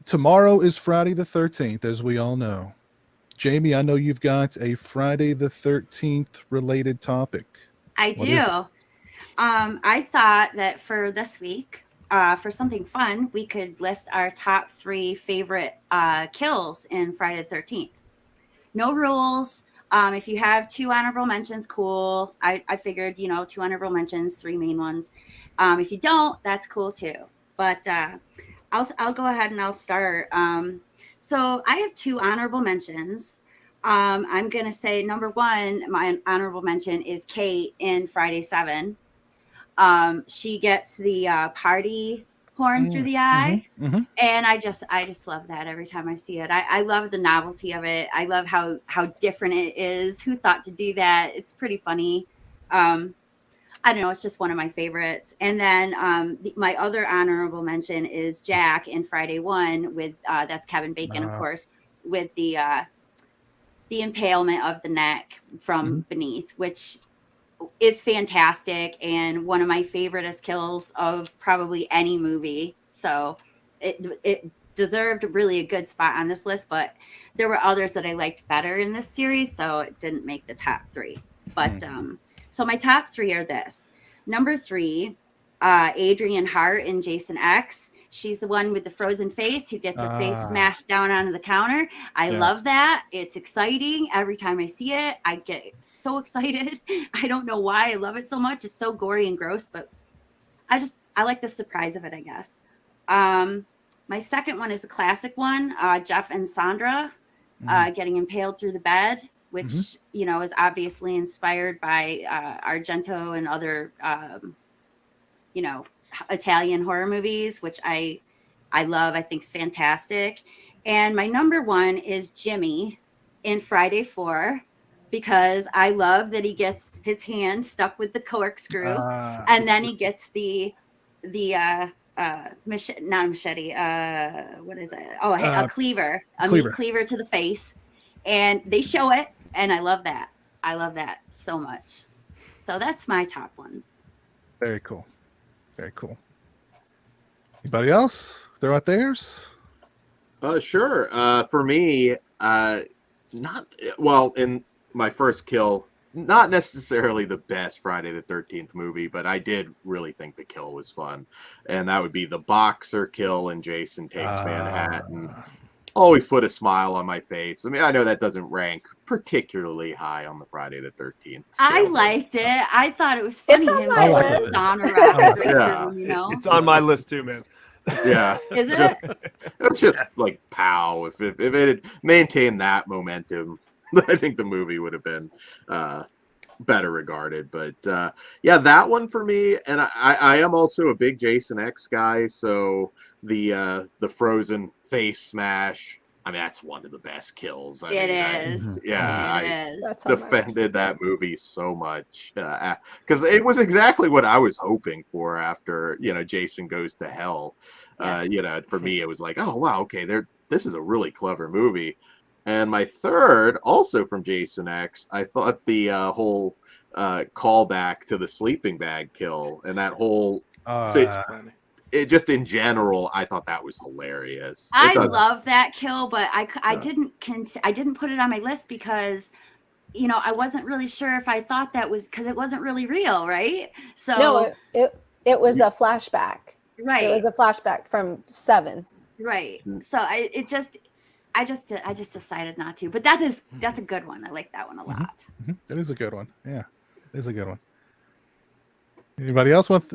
Tomorrow is Friday the 13th, as we all know. Jamie, I know you've got a Friday the 13th related topic. I What do. is it? I thought that for this week, for something fun, we could list our top three favorite kills in Friday the 13th. No rules. If you have two honorable mentions, cool. I figured, two honorable mentions, three main ones. If you don't, that's cool too. But I'll go ahead and I'll start. So I have two honorable mentions. I'm gonna say number one, my honorable mention is Kate in Friday 7. She gets the party horn through the Mm-hmm, eye, mm-hmm. and I just love that every time I see it. I love the novelty of it. I love how different it is. Who thought to do that? It's pretty funny. um I don't know, it's just one of my favorites. And then my other honorable mention is Jack in Friday 1 with that's Kevin Bacon, of Uh, course, with the impalement of the neck mhm. from beneath, which is fantastic and one of my favoriteest kills of probably any movie. So it deserved really a good spot on this list, but there were others that I liked better in this series, so it didn't make the top three. But Mm. so my top three are this. Number three, Adrian Hart in Jason X. She's the one with the frozen face who gets her face Ah, smashed down onto the counter. I yes. love that. It's exciting. Every time I see it, I get so excited. I don't know why I love it so much. It's so gory and gross, but I like the surprise of it, I guess. My second one is a classic one, Jeff and Sandra Mm-hmm. getting impaled through the bed, Mm-hmm. which is obviously inspired by Argento and other you know Italian horror movies, which I love. I think is fantastic. And my number one is Jimmy in Friday 4 because I love that he gets his hand stuck with the corkscrew, and then he gets the not a machete, what is it? Oh, a uh, cleaver, a meat Cleaver. cleaver to the face, and they show it, and I love that. I love that so much. So that's my top ones. Very cool. Very cool. Anybody else? Throw out theirs. Sure. For me, not well in my first kill. Not necessarily the best Friday the 13th movie, but I did really think the kill was fun, and that would be the boxer kill in Jason Takes Manhattan. Uh, Always put a smile on my face. I mean, I know that doesn't rank particularly high on the Friday the 13th I scale, but liked it. I thought it was It's funny on him I my getting like his it list. too. sauna I rocket like it. yeah, breakthrough. It's on my list too, man. yeah, Is just it? it's just like pow. If it had maintained that momentum, I think the movie would have been better regarded. But yeah, that one for me. And I am also a big Jason X guy, so the frozen face smash. I mean, that's one of the best kills. I It mean, Mhm. is. yeah, It I is. That's on my list. defended that movie so much because it was exactly what I was hoping for after Jason Goes to Hell. Yeah. For me, it was like, oh wow, okay, this is a really clever movie. And my third, also from Jason X, I thought the whole callback to the sleeping bag kill and that whole Uh, Funny. it just in general, I thought that was hilarious. It I does, love that kill, but I yeah. didn't put it on my list because I wasn't really sure if I thought that was because it wasn't really real, right? No, So it was a flashback. It right, was a flashback from 7. right. So I just decided not to. But that's a good one. I like that one a mhm, lot. mhm. That is a good one. Yeah, it is a good one. Anybody else want?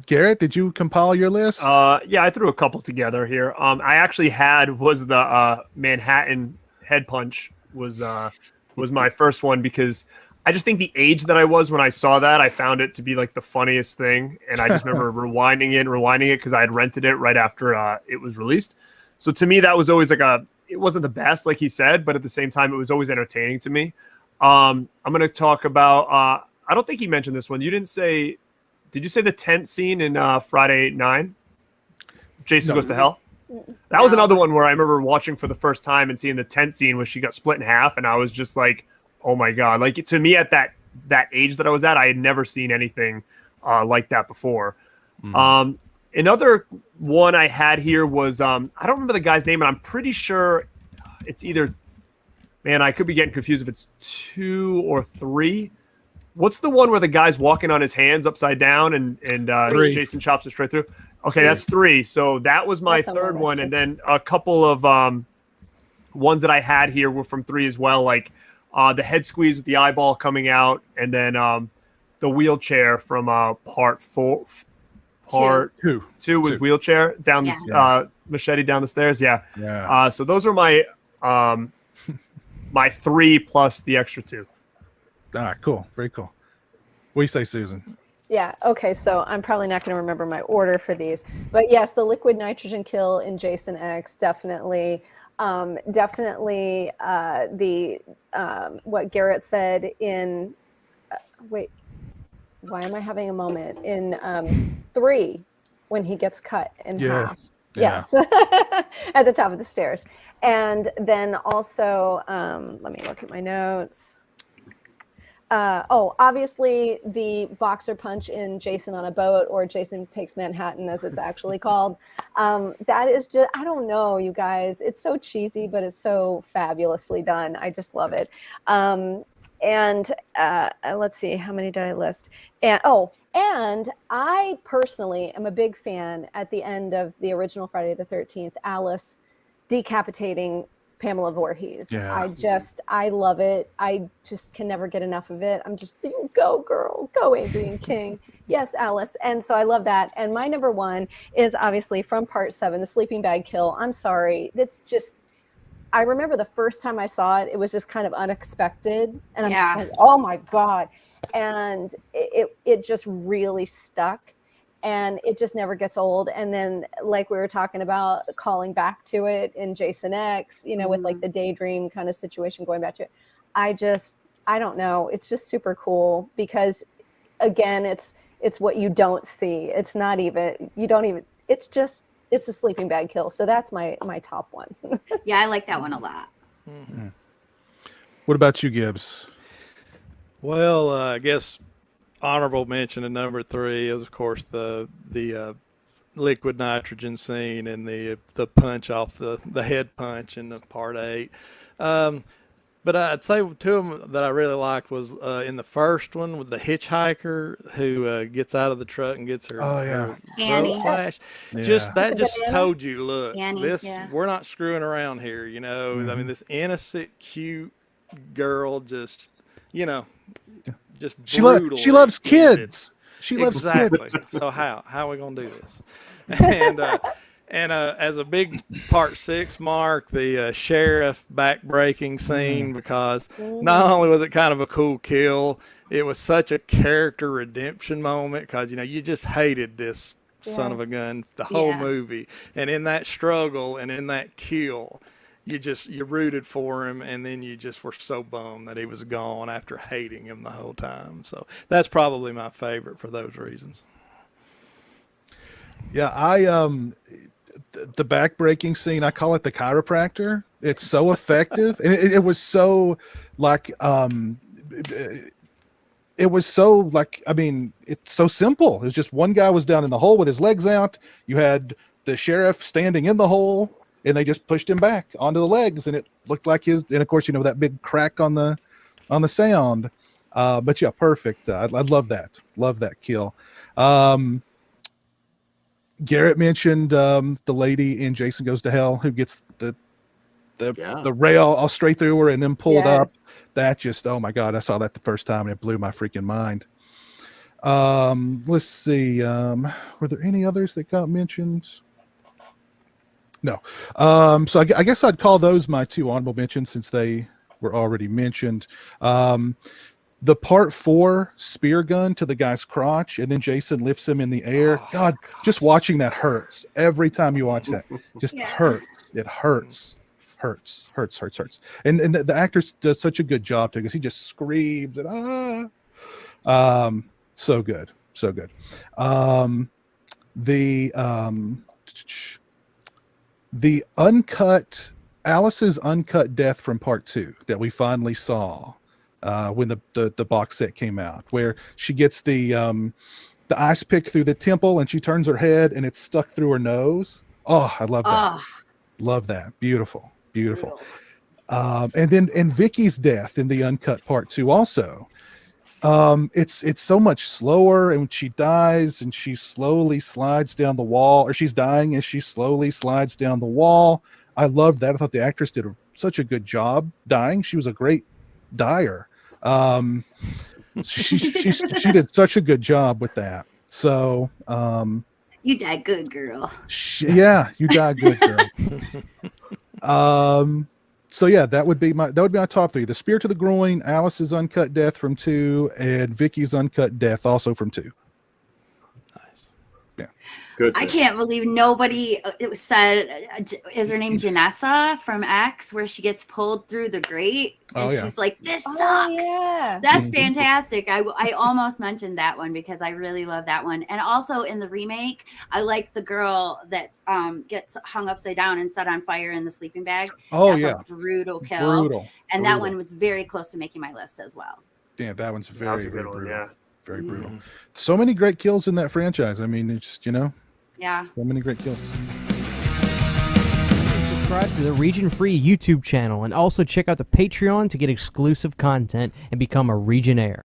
Garrett, did you compile your list? Yeah, I threw a couple together here. I actually was the Manhattan head punch was my first one because I just think the age that I was when I saw that, I found it to be like the funniest thing, and I just remember rewinding it because I had rented it right after it was released. So to me, that was always it wasn't the best, like he said, but at the same time, it was always entertaining to me. I'm going to talk about. I don't think he mentioned this one. You didn't say. Did you say the tent scene in Friday 9? Jason No. Goes to Hell. That was No. another one where I remember watching for the first time and seeing the tent scene where she got split in half, and I was just like, "Oh my god!" Like to me at that age that I was at, I had never seen anything like that before. Mm. Another one I had here was I don't remember the guy's name, and I'm pretty sure it's either. Man, I could be getting confused if it's 2 or 3. What's the one where the guy's walking on his hands upside down and 3. Jason chops it straight through? Okay, that's 3. So that was my That's on my third one, list. and then a couple of ones that I had here were from 3 as well, like the head squeeze with the eyeball coming out, and then the wheelchair from part 4. Part 2 was 2. wheelchair down the machete down the stairs. Yeah. So those are my my 3 plus the extra 2. All right, cool. Very cool. What do you say, Susan? Yeah. Okay. So I'm probably not going to remember my order for these, but yes, the liquid nitrogen kill in Jason X, definitely. Definitely the what Garrett said in wait, why am I having a moment in 3 when he gets cut in half? Yeah. Yes, at the top of the stairs, and then also let me look at my notes. Obviously the boxer punch in Jason on a Boat, or Jason Takes Manhattan as it's actually called. That is just, I don't know, you guys, it's so cheesy, but it's so fabulously done. I just love it. And let's see, how many did I list? And I personally am a big fan at the end of the original Friday the 13th, Alice decapitating Pamela Voorhees. Yeah. I love it. I just can never get enough of it. I'm just, go girl, go Adrian King. Yes, Alice. And so I love that. And my number 1 is obviously from part 7, the sleeping bag kill. I'm sorry. That's just, I remember the first time I saw it, it was just kind of unexpected. And I'm just like, oh my God. And it just really stuck. And it just never gets old. And then, like we were talking about, calling back to it in Jason X, with like the daydream kind of situation, going back to it. I don't know. It's just super cool because, again, it's what you don't see. It's not even, it's a sleeping bag kill. So that's my top one. Yeah, I like that one a lot. Mm-hmm. What about you, Gibbs? Well, I guess honorable mention in number 3 is, of course, the liquid nitrogen scene and the punch off the head punch in the part 8. But I'd say 2 of them that I really liked was in the first one with the hitchhiker who gets out of the truck and gets her, her throat slashed. Yeah. Just told you, look, Annie, we're not screwing around here. I mean, this innocent, cute girl just she loves kids. She loves exactly. kids. So how are we gonna do this? And as a big part 6 mark, the sheriff backbreaking scene, because not only was it kind of a cool kill, it was such a character redemption moment, because you just hated this son of a gun the whole movie, and in that struggle and in that kill, you rooted for him, and then you just were so bummed that he was gone after hating him the whole time. So that's probably my favorite for those reasons. Yeah, the back-breaking scene, I call it the chiropractor. It's so effective, and it was so like it was so like, I mean, it's so simple. It was just one guy was down in the hole with his legs out. You had the sheriff standing in the hole, and they just pushed him back onto the legs, and it looked like his. And of course, that big crack on the sound. But yeah, perfect. I love that. Love that kill. Garrett mentioned the lady in Jason Goes to Hell who gets the rail all straight through her and then pulled up. That just, oh my God, I saw that the first time and it blew my freaking mind. Let's see. Were there any others that got mentioned? No. So I guess I'd call those my 2 honorable mentions since they were already mentioned. The part 4 spear gun to the guy's crotch, and then Jason lifts him in the air. God, just watching that hurts every time you watch that. Just hurts. It hurts. Hurts. And the actor does such a good job too, because he just screams and so good. The uncut, Alice's uncut death from part 2 that we finally saw when the box set came out, where she gets the the ice pick through the temple, and she turns her head, and it's stuck through her nose. Oh, I love that. Oh, Love that. Beautiful, beautiful. brutal. And then in Vicky's death in the uncut part 2 also. It's so much slower, and when she dies and she slowly slides down the wall, or she's dying as she slowly slides down the wall. I loved that. I thought the actress did such a good job dying. She was a great dyer. She did such a good job with that. So You died good, girl. yeah, you died good, girl. So yeah, that would be my top 3: the spear to the groin, Alice's uncut death from 2, and Vicky's uncut death also from 2. Nice. Yeah. Good. I can't believe nobody it was said is her name Janessa from X, where she gets pulled through the grate and she's like, this sucks. Yeah. That's fantastic. I almost mentioned that one because I really love that one. And also in the remake, I like the girl that gets hung upside down and set on fire in the sleeping bag. Oh That's yeah, a brutal kill. brutal. And that one was very close to making my list as well. Yeah, that one's very, That was a very good one, brutal. yeah. Very brutal. So many great kills in that franchise. I mean, it's just, Yeah. so many great kills. Subscribe to the Region Free YouTube channel and also check out the Patreon to get exclusive content and become a Regionaire.